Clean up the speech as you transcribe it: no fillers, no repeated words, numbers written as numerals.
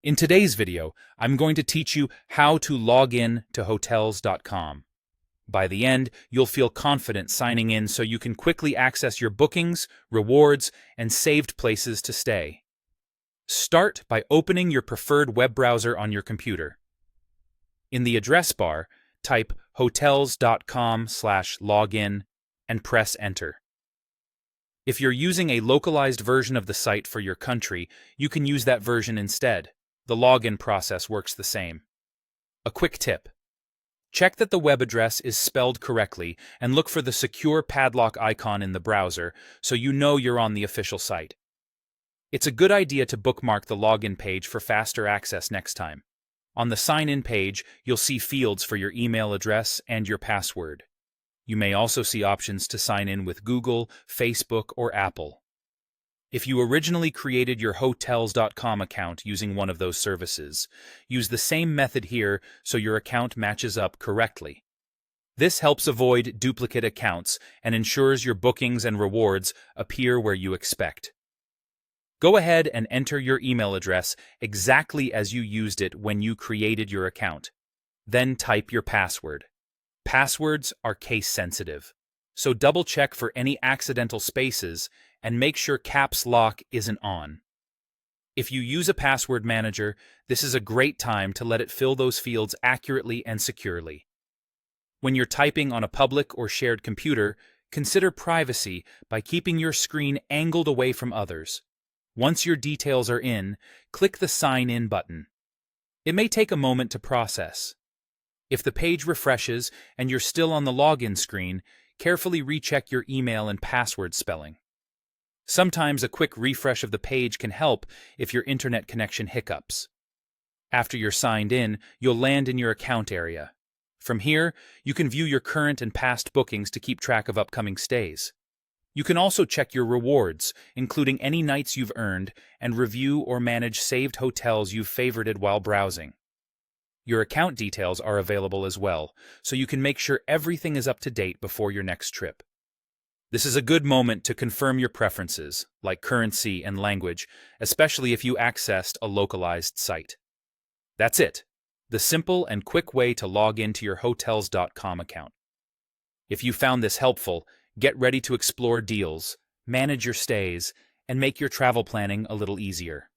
In today's video, I'm going to teach you how to log in to Hotels.com. By the end, you'll feel confident signing in so you can quickly access your bookings, rewards, and saved places to stay. Start by opening your preferred web browser on your computer. In the address bar, type hotels.com/login and press Enter. If you're using a localized version of the site for your country, you can use that version instead. The login process works the same. A quick tip: check that the web address is spelled correctly and look for the secure padlock icon in the browser so you know you're on the official site. It's a good idea to bookmark the login page for faster access next time. On the sign-in page, you'll see fields for your email address and your password. You may also see options to sign in with Google, Facebook, or Apple. If you originally created your Hotels.com account using one of those services, use the same method here so your account matches up correctly. This helps avoid duplicate accounts and ensures your bookings and rewards appear where you expect. Go ahead and enter your email address exactly as you used it when you created your account. Then type your password. Passwords are case-sensitive, so double-check for any accidental spaces and make sure caps lock isn't on. If you use a password manager, this is a great time to let it fill those fields accurately and securely. When you're typing on a public or shared computer, consider privacy by keeping your screen angled away from others. Once your details are in, click the Sign In button. It may take a moment to process. If the page refreshes and you're still on the login screen, carefully recheck your email and password spelling. Sometimes a quick refresh of the page can help if your internet connection hiccups. After you're signed in, you'll land in your account area. From here, you can view your current and past bookings to keep track of upcoming stays. You can also check your rewards, including any nights you've earned, and review or manage saved hotels you've favorited while browsing. Your account details are available as well, so you can make sure everything is up to date before your next trip. This is a good moment to confirm your preferences, like currency and language, especially if you accessed a localized site. That's it, the simple and quick way to log into your Hotels.com account. If you found this helpful, get ready to explore deals, manage your stays, and make your travel planning a little easier.